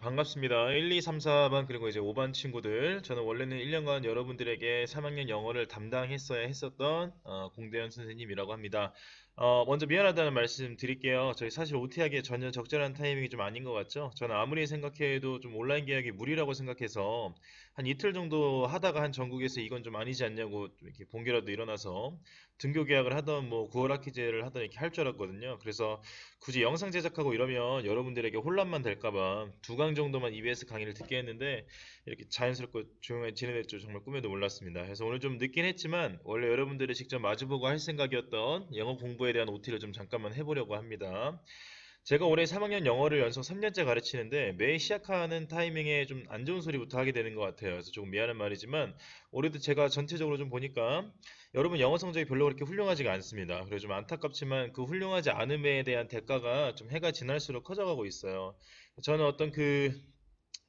반갑습니다. 1, 2, 3, 4반 그리고 이제 5반 친구들. 저는 원래는 1년간 여러분들에게 3학년 영어를 담당했어야 했었던 공대현 선생님이라고 합니다. 먼저 미안하다는 말씀 드릴게요. 저희 사실 OT하기에 전혀 적절한 타이밍이 좀 아닌 것 같죠? 저는 아무리 생각해도 좀 온라인 계약이 무리라고 생각해서 한 이틀 정도 하다가 한 전국에서 이건 좀 아니지 않냐고 좀 이렇게 본게라도 일어나서 등교 계약을 하던 뭐 9월 학기제를 하던 이렇게 할 줄 알았거든요. 그래서 굳이 영상 제작하고 이러면 여러분들에게 혼란만 될까봐 2강 정도만 EBS 강의를 듣게 했는데 이렇게 자연스럽고 조용히 지내될 줄 정말 꿈에도 몰랐습니다. 그래서 오늘 좀 늦긴 했지만 원래 여러분들이 직접 마주보고 할 생각이었던 영어 공부에 대한 OT를 좀 잠깐만 해보려고 합니다. 제가 올해 3학년 영어를 연속 3년째 가르치는데 매 시작하는 타이밍에 좀 안 좋은 소리부터 하게 되는 것 같아요. 그래서 조금 미안한 말이지만 올해도 제가 전체적으로 좀 보니까 여러분 영어 성적이 별로 그렇게 훌륭하지가 않습니다. 그래서 좀 안타깝지만 그 훌륭하지 않음에 대한 대가가 좀 해가 지날수록 커져가고 있어요. 저는 어떤 그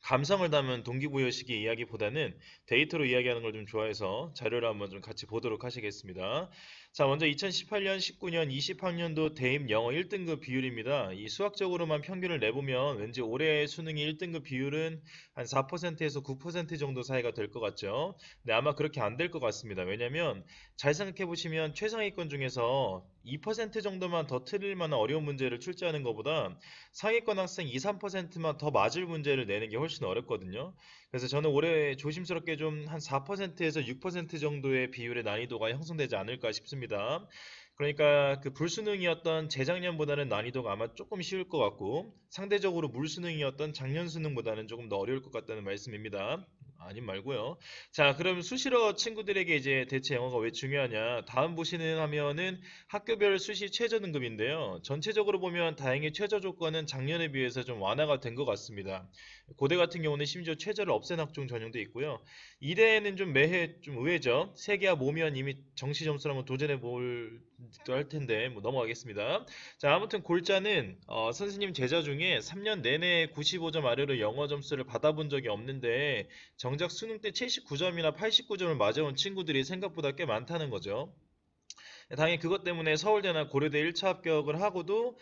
감성을 담은 동기부여식의 이야기보다는 데이터로 이야기하는 걸 좀 좋아해서 자료를 한번 좀 같이 보도록 하시겠습니다. 자, 먼저 2018년, 19년, 20학년도 대입 영어 1등급 비율입니다. 이 수학적으로만 평균을 내보면 왠지 올해 수능의 1등급 비율은 한 4%에서 9% 정도 사이가 될 것 같죠. 근데 아마 그렇게 안 될 것 같습니다. 왜냐면 잘 생각해 보시면 최상위권 중에서 2% 정도만 더 틀릴 만한 어려운 문제를 출제하는 것보다 상위권 학생 2, 3%만 더 맞을 문제를 내는 게 훨씬 어렵거든요. 그래서 저는 올해 조심스럽게 좀 한 4%에서 6% 정도의 비율의 난이도가 형성되지 않을까 싶습니다. 그러니까 그 불수능이었던 재작년보다는 난이도가 아마 조금 쉬울 것 같고 상대적으로 물수능이었던 작년 수능보다는 조금 더 어려울 것 같다는 말씀입니다. 아님 말고요. 자, 그럼 수시로 친구들에게 이제 대체 영어가 왜 중요하냐? 다음 보시는 화면은 학교별 수시 최저 등급인데요. 전체적으로 보면 다행히 최저 조건은 작년에 비해서 좀 완화가 된 것 같습니다. 고대 같은 경우는 심지어 최저를 없앤 학종 전형도 있고요. 이대에는 좀 매해 좀 의외죠. 세계와 모면 이미 정시 점수를 한번 도전해 볼도 할 텐데 뭐 넘어가겠습니다. 자, 아무튼 골자는 선생님 제자 중에 3년 내내 95점 아래로 영어 점수를 받아본 적이 없는데 정작 수능 때 79점이나 89점을 맞아온 친구들이 생각보다 꽤 많다는 거죠. 당연히 그것 때문에 서울대나 고려대 1차 합격을 하고도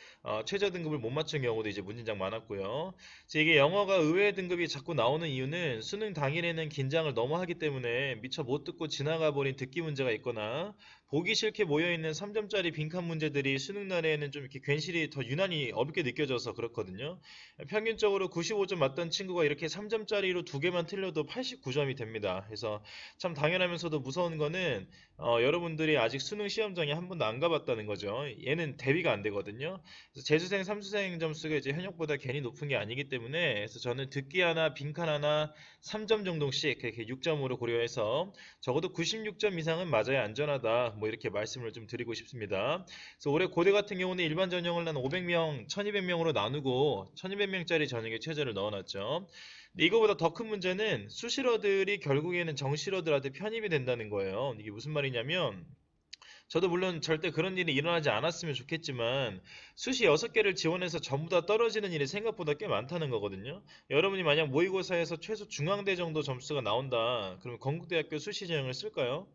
최저 등급을 못 맞춘 경우도 이제 문진장 많았고요. 그래서 이게 영어가 의외 등급이 자꾸 나오는 이유는 수능 당일에는 긴장을 너무 하기 때문에 미처 못 듣고 지나가 버린 듣기 문제가 있거나 보기 싫게 모여있는 3점짜리 빈칸 문제들이 수능 날에는 좀 이렇게 괜시리 더 유난히 어렵게 느껴져서 그렇거든요. 평균적으로 95점 맞던 친구가 이렇게 3점짜리로 두 개만 틀려도 89점이 됩니다. 그래서 참 당연하면서도 무서운 거는 여러분들이 아직 수능 시험장에 한 번도 안 가봤다는 거죠. 얘는 대비가 안 되거든요. 그래서 재수생, 삼수생 점수가 이제 현역보다 괜히 높은 게 아니기 때문에 그래서 저는 듣기 하나, 빈칸 하나 3점 정도씩 이렇게 6점으로 고려해서 적어도 96점 이상은 맞아야 안전하다. 뭐 이렇게 말씀을 좀 드리고 싶습니다. 그래서 올해 고대 같은 경우는 일반 전형을 한 500명, 1200명으로 나누고 1200명짜리 전형에 최저를 넣어놨죠. 근데 이거보다 더 큰 문제는 수시러들이 결국에는 정시러들한테 편입이 된다는 거예요. 이게 무슨 말이냐면 저도 물론 절대 그런 일이 일어나지 않았으면 좋겠지만 수시 6개를 지원해서 전부 다 떨어지는 일이 생각보다 꽤 많다는 거거든요. 여러분이 만약 모의고사에서 최소 중앙대 정도 점수가 나온다. 그러면 건국대학교 수시 전형을 쓸까요?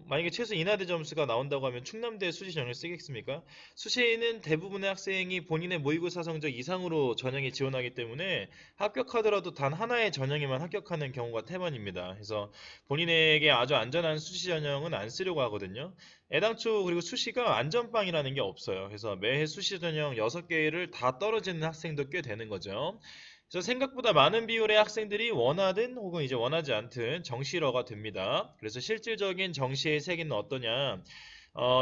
만약에 최소 인하대 점수가 나온다고 하면 충남대 수시 전형을 쓰겠습니까? 수시는 대부분의 학생이 본인의 모의고사 성적 이상으로 전형에 지원하기 때문에 합격하더라도 단 하나의 전형에만 합격하는 경우가 태반입니다. 그래서 본인에게 아주 안전한 수시 전형은 안 쓰려고 하거든요. 애당초 그리고 수시가 안전빵이라는 게 없어요. 그래서 매해 수시 전형 6개를 다 떨어지는 학생도 꽤 되는 거죠. 그래서 생각보다 많은 비율의 학생들이 원하든 혹은 이제 원하지 않든 정시러가 됩니다. 그래서 실질적인 정시의 세계는 어떠냐?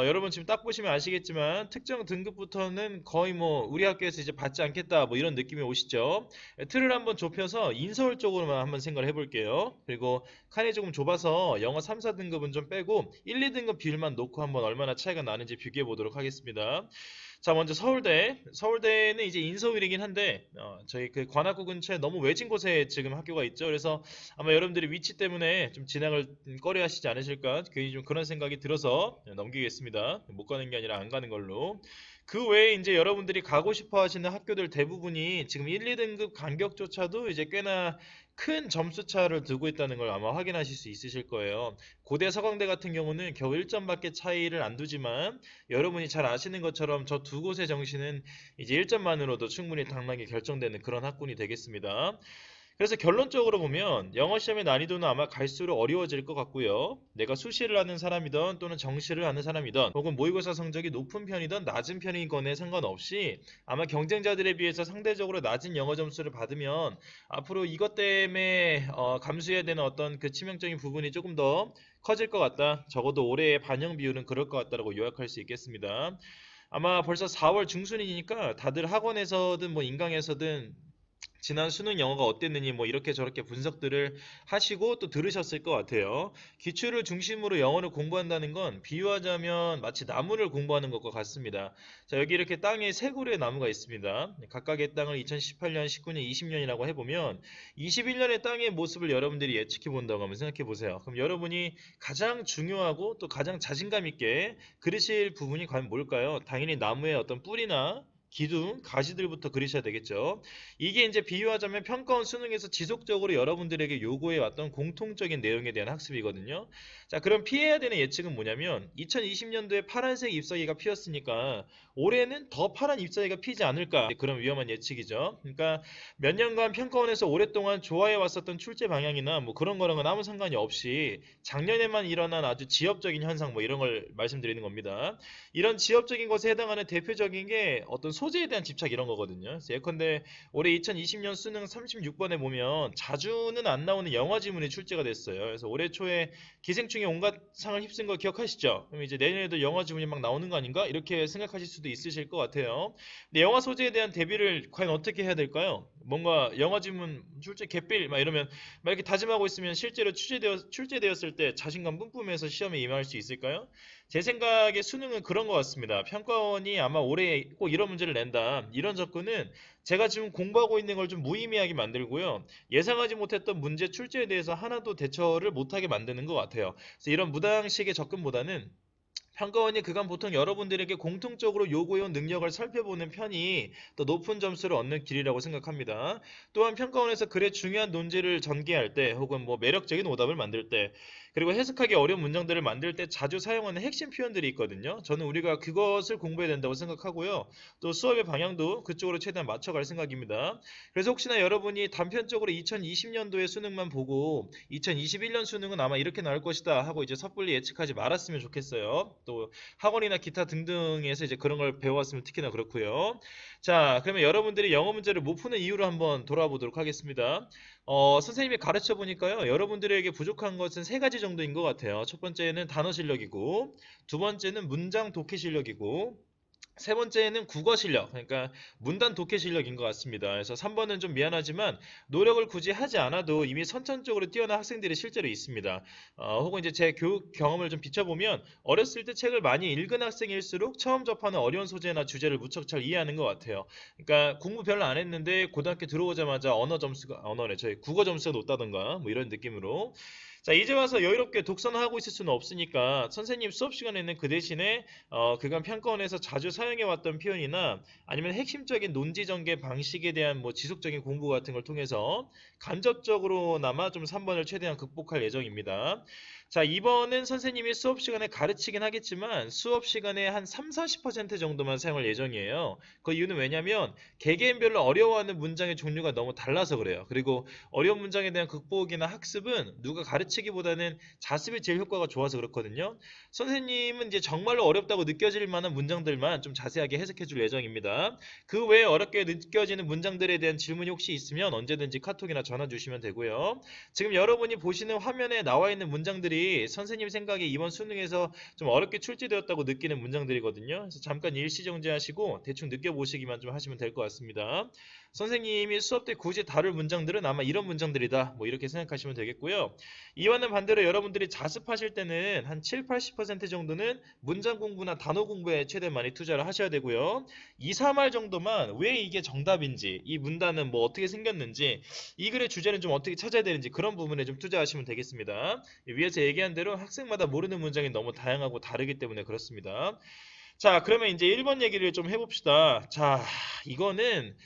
여러분 지금 딱 보시면 아시겠지만 특정 등급부터는 거의 뭐 우리 학교에서 이제 받지 않겠다 뭐 이런 느낌이 오시죠? 틀을 한번 좁혀서 인서울 쪽으로만 한번 생각을 해볼게요. 그리고 칸이 조금 좁아서 영어 3, 4등급은 좀 빼고 1, 2등급 비율만 놓고 한번 얼마나 차이가 나는지 비교해 보도록 하겠습니다. 자, 먼저 서울대. 서울대는 이제 인서울이긴 한데, 저희 그 관악구 근처에 너무 외진 곳에 지금 학교가 있죠. 그래서 아마 여러분들이 위치 때문에 좀 진학을 꺼려 하시지 않으실까. 괜히 좀 그런 생각이 들어서 넘기겠습니다. 못 가는 게 아니라 안 가는 걸로. 그 외에 이제 여러분들이 가고 싶어 하시는 학교들 대부분이 지금 1, 2등급 간격조차도 이제 꽤나 큰 점수 차를 두고 있다는 걸 아마 확인하실 수 있으실 거예요. 고대 서강대 같은 경우는 겨우 1점밖에 차이를 안 두지만 여러분이 잘 아시는 것처럼 저 두 곳의 정시는 이제 1점만으로도 충분히 당락이 결정되는 그런 학군이 되겠습니다. 그래서 결론적으로 보면 영어 시험의 난이도는 아마 갈수록 어려워질 것 같고요. 내가 수시를 하는 사람이든 또는 정시를 하는 사람이든 혹은 모의고사 성적이 높은 편이든 낮은 편이건에 상관없이 아마 경쟁자들에 비해서 상대적으로 낮은 영어 점수를 받으면 앞으로 이것 때문에 감수해야 되는 어떤 그 치명적인 부분이 조금 더 커질 것 같다. 적어도 올해의 반영 비율은 그럴 것 같다라고 요약할 수 있겠습니다. 아마 벌써 4월 중순이니까 다들 학원에서든 뭐 인강에서든 지난 수능 영어가 어땠느니 뭐 이렇게 저렇게 분석들을 하시고 또 들으셨을 것 같아요. 기출을 중심으로 영어를 공부한다는 건 비유하자면 마치 나무를 공부하는 것과 같습니다. 자, 여기 이렇게 땅에 세 그루의 나무가 있습니다. 각각의 땅을 2018년, 19년, 20년이라고 해보면 21년의 땅의 모습을 여러분들이 예측해 본다고 하면 생각해 보세요. 그럼 여러분이 가장 중요하고 또 가장 자신감 있게 그리실 부분이 과연 뭘까요? 당연히 나무의 어떤 뿌리나 기둥, 가시들부터 그리셔야 되겠죠. 이게 이제 비유하자면 평가원 수능에서 지속적으로 여러분들에게 요구해 왔던 공통적인 내용에 대한 학습이거든요. 자, 그럼 피해야 되는 예측은 뭐냐면 2020년도에 파란색 잎사귀가 피었으니까 올해는 더 파란 잎사귀가 피지 않을까 그런 위험한 예측이죠. 그러니까 몇 년간 평가원에서 오랫동안 좋아해 왔었던 출제 방향이나 뭐 그런 거랑은 아무 상관이 없이 작년에만 일어난 아주 지엽적인 현상 뭐 이런 걸 말씀드리는 겁니다. 이런 지엽적인 것에 해당하는 대표적인 게 어떤 소재에 대한 집착 이런 거거든요. 그래서 예컨대 올해 2020년 수능 36번에 보면 자주는 안 나오는 영어 지문이 출제가 됐어요. 그래서 올해 초에 기생충의 온갖 상을 휩쓴 거 기억하시죠? 그럼 이제 내년에도 영어 지문이 막 나오는 거 아닌가? 이렇게 생각하실 수도 있으실 것 같아요. 근데 영어 소재에 대한 대비를 과연 어떻게 해야 될까요? 뭔가 영어 지문 출제 개필 막 이러면 막 이렇게 다짐하고 있으면 실제로 출제되었을 때 자신감 뿜뿜해서 시험에 임할 수 있을까요? 제 생각에 수능은 그런 것 같습니다. 평가원이 아마 올해 꼭 이런 문제를 낸다. 이런 접근은 제가 지금 공부하고 있는 걸 좀 무의미하게 만들고요. 예상하지 못했던 문제 출제에 대해서 하나도 대처를 못하게 만드는 것 같아요. 그래서 이런 무당식의 접근보다는 평가원이 그간 보통 여러분들에게 공통적으로 요구해온 능력을 살펴보는 편이 더 높은 점수를 얻는 길이라고 생각합니다. 또한 평가원에서 글의 중요한 논지를 전개할 때 혹은 뭐 매력적인 오답을 만들 때 그리고 해석하기 어려운 문장들을 만들 때 자주 사용하는 핵심 표현들이 있거든요. 저는 우리가 그것을 공부해야 된다고 생각하고요. 또 수업의 방향도 그쪽으로 최대한 맞춰갈 생각입니다. 그래서 혹시나 여러분이 단편적으로 2020년도의 수능만 보고 2021년 수능은 아마 이렇게 나올 것이다 하고 이제 섣불리 예측하지 말았으면 좋겠어요. 또 학원이나 기타 등등에서 이제 그런 걸 배워왔으면 특히나 그렇고요. 자, 그러면 여러분들이 영어 문제를 못 푸는 이유로 한번 돌아와 보도록 하겠습니다. 선생님이 가르쳐 보니까요, 여러분들에게 부족한 것은 세 가지 정도인 것 같아요. 첫 번째는 단어 실력이고, 두 번째는 문장 독해 실력이고, 세 번째는 국어 실력, 그러니까 문단 독해 실력인 것 같습니다. 그래서 3번은 좀 미안하지만 노력을 굳이 하지 않아도 이미 선천적으로 뛰어난 학생들이 실제로 있습니다. 혹은 이제 제 교육 경험을 좀 비춰보면 어렸을 때 책을 많이 읽은 학생일수록 처음 접하는 어려운 소재나 주제를 무척 잘 이해하는 것 같아요. 그러니까 공부 별로 안 했는데 고등학교 들어오자마자 저희 국어 점수가 높다던가 뭐 이런 느낌으로 자, 이제 와서 여유롭게 독서는 하고 있을 수는 없으니까 선생님 수업 시간에는 그 대신에 그간 평가원에서 자주 사용해왔던 표현이나 아니면 핵심적인 논지 전개 방식에 대한 뭐 지속적인 공부 같은 걸 통해서 간접적으로나마 좀 3번을 최대한 극복할 예정입니다. 자, 2번은 선생님이 수업 시간에 가르치긴 하겠지만 수업 시간에 한 3, 40% 정도만 사용할 예정이에요. 그 이유는 왜냐면 개개인별로 어려워하는 문장의 종류가 너무 달라서 그래요. 그리고 어려운 문장에 대한 극복이나 학습은 누가 가르치기보다는 자습이 제일 효과가 좋아서 그렇거든요. 선생님은 이제 정말로 어렵다고 느껴질 만한 문장들만 좀 자세하게 해석해 줄 예정입니다. 그 외에 어렵게 느껴지는 문장들에 대한 질문이 혹시 있으면 언제든지 카톡이나 전화 주시면 되고요. 지금 여러분이 보시는 화면에 나와 있는 문장들이 선생님 생각에 이번 수능에서 좀 어렵게 출제되었다고 느끼는 문장들이거든요. 그래서 잠깐 일시 정지하시고 대충 느껴보시기만 좀 하시면 될 것 같습니다. 선생님이 수업 때 굳이 다룰 문장들은 아마 이런 문장들이다. 뭐 이렇게 생각하시면 되겠고요. 이와는 반대로 여러분들이 자습하실 때는 한 7, 80% 정도는 문장 공부나 단어 공부에 최대한 많이 투자를 하셔야 되고요. 2, 3할 정도만 왜 이게 정답인지, 이 문단은 뭐 어떻게 생겼는지, 이 글의 주제는 좀 어떻게 찾아야 되는지 그런 부분에 좀 투자하시면 되겠습니다. 위에서 얘기한 대로 학생마다 모르는 문장이 너무 다양하고 다르기 때문에 그렇습니다. 자, 그러면 이제 1번 얘기를 좀 해봅시다. 자, 이거는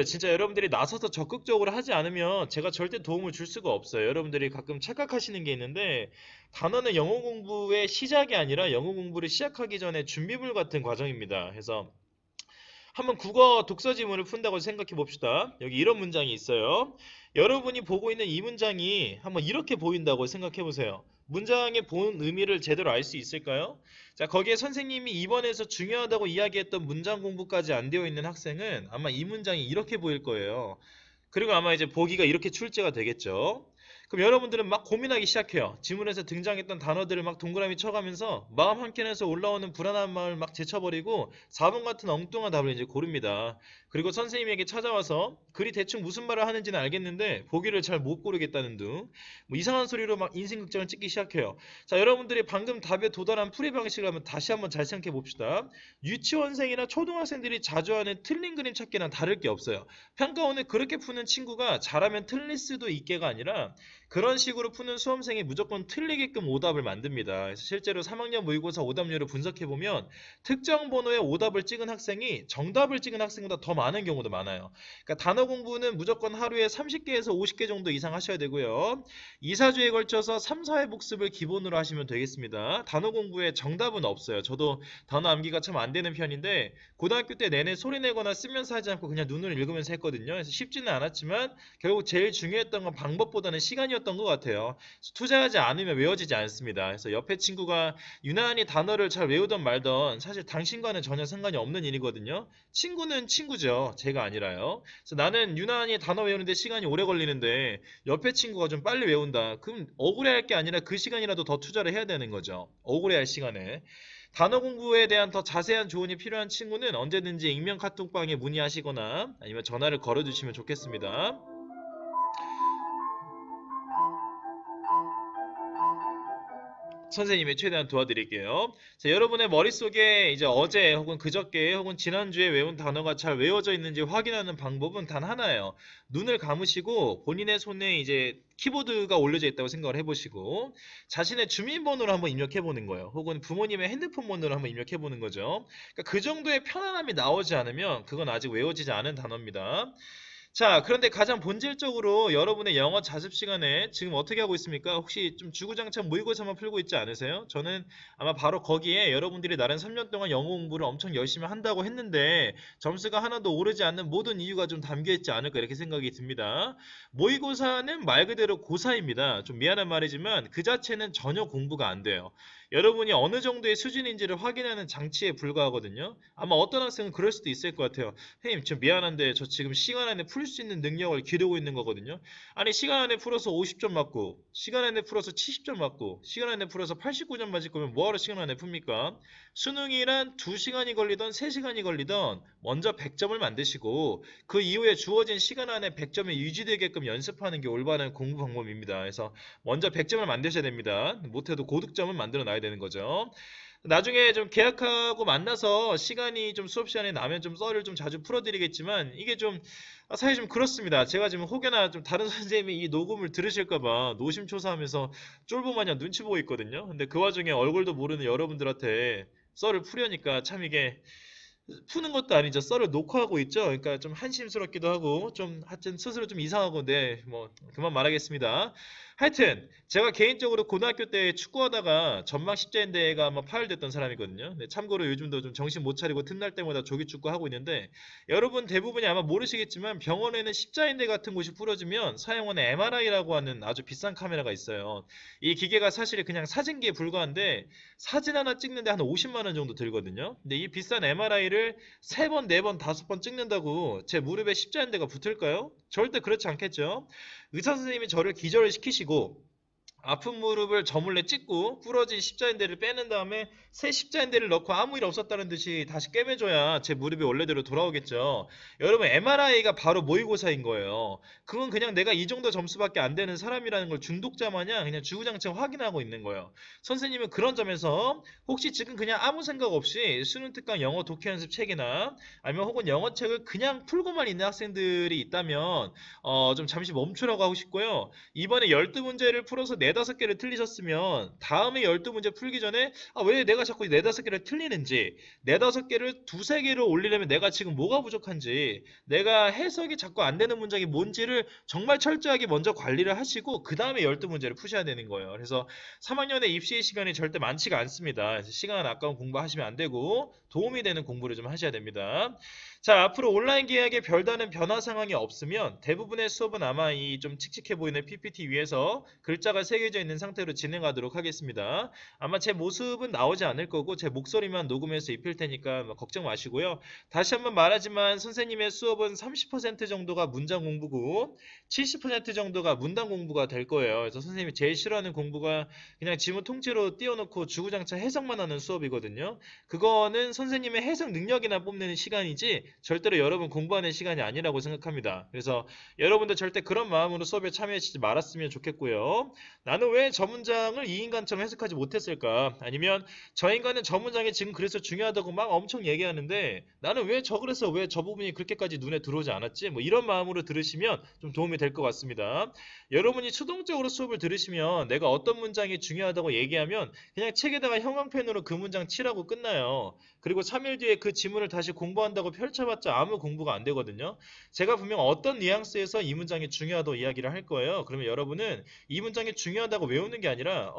진짜 여러분들이 나서서 적극적으로 하지 않으면 제가 절대 도움을 줄 수가 없어요. 여러분들이 가끔 착각하시는 게 있는데, 단어는 영어 공부의 시작이 아니라 영어 공부를 시작하기 전에 준비물 같은 과정입니다. 그래서 한번 국어 독서 지문을 푼다고 생각해 봅시다. 여기 이런 문장이 있어요. 여러분이 보고 있는 이 문장이 한번 이렇게 보인다고 생각해 보세요. 문장의 본 의미를 제대로 알 수 있을까요? 자, 거기에 선생님이 2번에서 중요하다고 이야기했던 문장 공부까지 안 되어 있는 학생은 아마 이 문장이 이렇게 보일 거예요. 그리고 아마 이제 보기가 이렇게 출제가 되겠죠. 그럼 여러분들은 막 고민하기 시작해요. 지문에서 등장했던 단어들을 막 동그라미 쳐가면서 마음 한켠에서 올라오는 불안한 마음을 막 제쳐버리고 4번 같은 엉뚱한 답을 이제 고릅니다. 그리고 선생님에게 찾아와서 글이 대충 무슨 말을 하는지는 알겠는데 보기를 잘 못 고르겠다는 등 뭐 이상한 소리로 막 인생극장을 찍기 시작해요. 자, 여러분들이 방금 답에 도달한 풀이 방식을 한번 다시 한번 잘 생각해 봅시다. 유치원생이나 초등학생들이 자주 하는 틀린 그림 찾기랑 다를 게 없어요. 평가원을 그렇게 푸는 친구가 잘하면 틀릴 수도 있게가 아니라 그런 식으로 푸는 수험생이 무조건 틀리게끔 오답을 만듭니다. 그래서 실제로 3학년 모의고사 오답률을 분석해보면 특정 번호의 오답을 찍은 학생이 정답을 찍은 학생보다 더 많은 경우도 많아요. 그러니까 단어 공부는 무조건 하루에 30개에서 50개 정도 이상 하셔야 되고요. 2, 4주에 걸쳐서 3, 4회 복습을 기본으로 하시면 되겠습니다. 단어 공부에 정답은 없어요. 저도 단어 암기가 참 안 되는 편인데 고등학교 때 내내 소리내거나 쓰면서 하지 않고 그냥 눈으로 읽으면서 했거든요. 그래서 쉽지는 않았지만 결국 제일 중요했던 건 방법보다는 시간이었던 것 같아요. 투자하지 않으면 외워지지 않습니다. 그래서 옆에 친구가 유난히 단어를 잘 외우던 말던 사실 당신과는 전혀 상관이 없는 일이거든요. 친구는 친구죠. 제가 아니라요. 그래서 나는 유난히 단어 외우는데 시간이 오래 걸리는데 옆에 친구가 좀 빨리 외운다. 그럼 억울해할 게 아니라 그 시간이라도 더 투자를 해야 되는 거죠. 억울해할 시간에. 단어 공부에 대한 더 자세한 조언이 필요한 친구는 언제든지 익명 카톡방에 문의하시거나 아니면 전화를 걸어주시면 좋겠습니다. 선생님이 최대한 도와드릴게요. 자, 여러분의 머릿속에 이제 어제 혹은 그저께 혹은 지난주에 외운 단어가 잘 외워져 있는지 확인하는 방법은 단 하나예요. 눈을 감으시고 본인의 손에 이제 키보드가 올려져 있다고 생각을 해보시고 자신의 주민번호를 한번 입력해 보는 거예요. 혹은 부모님의 핸드폰 번호를 한번 입력해 보는 거죠. 그러니까 그 정도의 편안함이 나오지 않으면 그건 아직 외워지지 않은 단어입니다. 자, 그런데 가장 본질적으로 여러분의 영어 자습 시간에 지금 어떻게 하고 있습니까? 혹시 좀 주구장창 모의고사만 풀고 있지 않으세요? 저는 아마 바로 거기에 여러분들이 나름 3년 동안 영어 공부를 엄청 열심히 한다고 했는데 점수가 하나도 오르지 않는 모든 이유가 좀 담겨 있지 않을까 이렇게 생각이 듭니다. 모의고사는 말 그대로 고사입니다. 좀 미안한 말이지만 그 자체는 전혀 공부가 안 돼요. 여러분이 어느 정도의 수준인지를 확인하는 장치에 불과하거든요. 아마 어떤 학생은 그럴 수도 있을 것 같아요. 선생님, 저 미안한데 저 지금 시간 안에 풀 수 있는 능력을 기르고 있는 거거든요. 아니, 시간 안에 풀어서 50점 맞고 시간 안에 풀어서 70점 맞고 시간 안에 풀어서 89점 맞을 거면 뭐하러 시간 안에 풉니까? 수능이란 2시간이 걸리던 3시간이 걸리던 먼저 100점을 만드시고 그 이후에 주어진 시간 안에 100점이 유지되게끔 연습하는 게 올바른 공부 방법입니다. 그래서 먼저 100점을 만드셔야 됩니다. 못해도 고득점을 만들어 놔야 되는 거죠. 나중에 좀 계약하고 만나서 시간이 좀 수업 시간에 나면 좀 썰을 좀 자주 풀어드리겠지만 이게 좀 사실 좀 그렇습니다. 제가 지금 혹여나 좀 다른 선생님이 이 녹음을 들으실까봐 노심초사하면서 쫄보마냥 눈치 보고 있거든요. 근데 그 와중에 얼굴도 모르는 여러분들한테 썰을 풀려니까 참 이게 푸는 것도 아니죠. 썰을 녹화하고 있죠. 그러니까 좀 한심스럽기도 하고 좀 하여튼 스스로 좀 이상하고 네, 뭐 그만 말하겠습니다. 하여튼 제가 개인적으로 고등학교 때 축구하다가 전방 십자인대가 아마 파열됐던 사람이거든요. 네, 참고로 요즘도 좀 정신 못 차리고 틈날 때마다 조기 축구 하고 있는데 여러분 대부분이 아마 모르시겠지만 병원에는 십자인대 같은 곳이 부러지면 사용하는 MRI라고 하는 아주 비싼 카메라가 있어요. 이 기계가 사실 그냥 사진기에 불과한데 사진 하나 찍는데 한 50만 원 정도 들거든요. 근데 이 비싼 MRI를 3번, 4번, 5번 찍는다고 제 무릎에 십자인대가 붙을까요? 절대 그렇지 않겠죠. 의사 선생님이 저를 기절을 시키시고 아픈 무릎을 저물래 찍고 부러진 십자인대를 빼는 다음에 새 십자인대를 넣고 아무 일 없었다는 듯이 다시 꿰매줘야 제 무릎이 원래대로 돌아오겠죠. 여러분 MRI가 바로 모의고사인 거예요. 그건 그냥 내가 이 정도 점수밖에 안 되는 사람이라는 걸 중독자 마냥 그냥 주구장창 확인하고 있는 거예요. 선생님은 그런 점에서 혹시 지금 그냥 아무 생각 없이 수능 특강 영어 독해 연습 책이나 아니면 혹은 영어 책을 그냥 풀고만 있는 학생들이 있다면 좀 잠시 멈추라고 하고 싶고요. 이번에 12문제를 풀어서 내 4-5개를 틀리셨으면 다음에 12문제 풀기 전에 왜 내가 자꾸 4-5개를 틀리는지, 4-5개를 2-3개를 올리려면 내가 지금 뭐가 부족한지, 내가 해석이 자꾸 안 되는 문장이 뭔지를 정말 철저하게 먼저 관리를 하시고 그 다음에 12문제를 푸셔야 되는 거예요. 그래서 3학년에 입시 시간이 절대 많지가 않습니다. 그래서 시간 아까운 공부하시면 안 되고 도움이 되는 공부를 좀 하셔야 됩니다. 자, 앞으로 온라인 계약에 별다른 변화 상황이 없으면 대부분의 수업은 아마 이 좀 칙칙해 보이는 PPT 위에서 글자가 새겨져 있는 상태로 진행하도록 하겠습니다. 아마 제 모습은 나오지 않을 거고 제 목소리만 녹음해서 입힐 테니까 걱정 마시고요. 다시 한번 말하지만 선생님의 수업은 30% 정도가 문장 공부고 70% 정도가 문단 공부가 될 거예요. 그래서 선생님이 제일 싫어하는 공부가 그냥 지문 통째로 띄워놓고 주구장창 해석만 하는 수업이거든요. 그거는 선생님의 해석 능력이나 뽐내는 시간이지 절대로 여러분 공부하는 시간이 아니라고 생각합니다. 그래서 여러분들 절대 그런 마음으로 수업에 참여하시지 말았으면 좋겠고요. 나는 왜 저 문장을 이 인간처럼 해석하지 못했을까? 아니면 저 인간은 저 문장이 지금 그래서 중요하다고 막 엄청 얘기하는데 나는 왜 그래서 왜 저 부분이 그렇게까지 눈에 들어오지 않았지? 뭐 이런 마음으로 들으시면 좀 도움이 될 것 같습니다. 여러분이 수동적으로 수업을 들으시면 내가 어떤 문장이 중요하다고 얘기하면 그냥 책에다가 형광펜으로 그 문장 칠하고 끝나요. 그리고 3일 뒤에 그 지문을 다시 공부한다고 펼쳐봤자 아무 공부가 안 되거든요. 제가 분명 어떤 뉘앙스에서 이 문장이 중요하다고 이야기를 할 거예요. 그러면 여러분은 이 문장이 중요하다고 외우는 게 아니라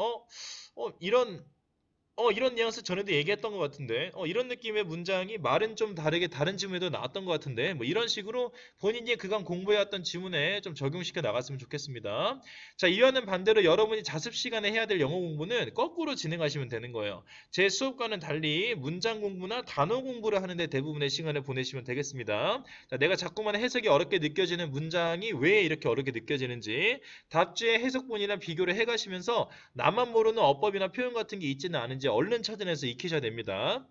이런 뉘앙스 전에도 얘기했던 것 같은데, 이런 느낌의 문장이 말은 좀 다르게 다른 지문에도 나왔던 것 같은데, 뭐 이런 식으로 본인이 그간 공부해왔던 지문에 좀 적용시켜 나갔으면 좋겠습니다. 자, 이와는 반대로 여러분이 자습 시간에 해야 될 영어 공부는 거꾸로 진행하시면 되는 거예요. 제 수업과는 달리 문장 공부나 단어 공부를 하는데 대부분의 시간을 보내시면 되겠습니다. 자, 내가 자꾸만 해석이 어렵게 느껴지는 문장이 왜 이렇게 어렵게 느껴지는지 답지의 해석본이나 비교를 해가시면서 나만 모르는 어법이나 표현 같은 게 있지는 않은지 얼른 찾아내서 익히셔야 됩니다.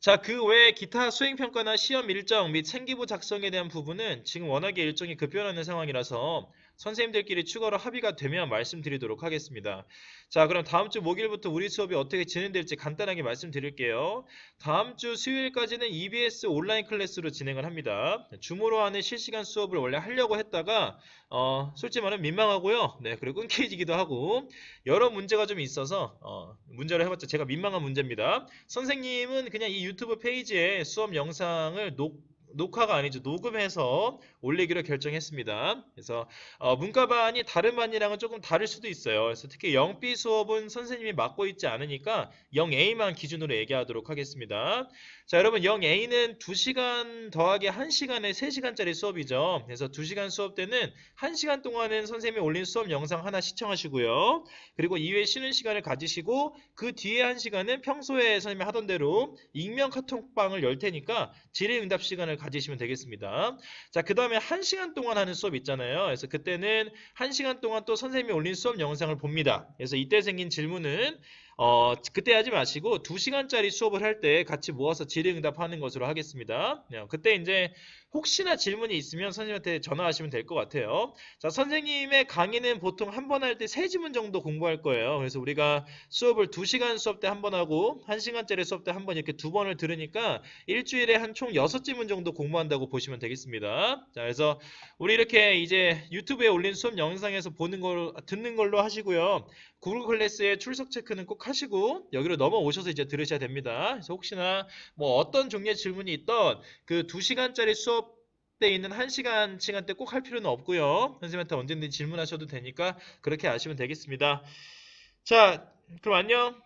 자, 그 외에 기타 수행평가나 시험 일정 및 생기부 작성에 대한 부분은 지금 워낙에 일정이 급변하는 상황이라서 선생님들끼리 추가로 합의가 되면 말씀드리도록 하겠습니다. 자, 그럼 다음 주 목요일부터 우리 수업이 어떻게 진행될지 간단하게 말씀드릴게요. 다음 주 수요일까지는 EBS 온라인 클래스로 진행을 합니다. 줌으로 하는 실시간 수업을 원래 하려고 했다가 솔직히 말하면 민망하고요. 네, 그리고 끊기지기도 하고 여러 문제가 좀 있어서 문제를 해봤자 제가 민망한 문제입니다. 선생님은 그냥 이 유튜브 페이지에 수업 영상을 녹화가 아니죠. 녹음해서 올리기로 결정했습니다. 그래서 문과반이 다른 반이랑은 조금 다를 수도 있어요. 그래서 특히 0B 수업은 선생님이 맡고 있지 않으니까 0A만 기준으로 얘기하도록 하겠습니다. 자, 여러분 0A는 2시간 더하기 1시간에 3시간짜리 수업이죠. 그래서 2시간 수업 때는 1시간 동안은 선생님이 올린 수업 영상 하나 시청하시고요. 그리고 이후에 쉬는 시간을 가지시고 그 뒤에 1시간은 평소에 선생님이 하던 대로 익명 카톡방을 열 테니까 질의응답 시간을 가지시면 되겠습니다. 자, 그 다음에 1시간 동안 하는 수업 있잖아요. 그래서 그때는 1시간 동안 또 선생님이 올린 수업 영상을 봅니다. 그래서 이때 생긴 질문은 그때 하지 마시고 2시간짜리 수업을 할 때 같이 모아서 질의응답하는 것으로 하겠습니다. 그때 이제 혹시나 질문이 있으면 선생님한테 전화하시면 될 것 같아요. 자, 선생님의 강의는 보통 한 번 할 때 3지문 정도 공부할 거예요. 그래서 우리가 수업을 2시간 수업 때 한 번 하고 1시간짜리 수업 때 한 번 이렇게 2번을 들으니까 일주일에 한 총 6지문 정도 공부한다고 보시면 되겠습니다. 자, 그래서 우리 이렇게 이제 유튜브에 올린 수업 영상에서 듣는 걸로 하시고요. 구글 클래스의 출석 체크는 꼭 하시고 여기로 넘어오셔서 이제 들으셔야 됩니다. 그래서 혹시나 뭐 어떤 종류의 질문이 있던 그 2시간짜리 수업 때 있는 1시간 시간대 꼭 할 필요는 없고요. 선생님한테 언제든지 질문하셔도 되니까 그렇게 아시면 되겠습니다. 자, 그럼 안녕.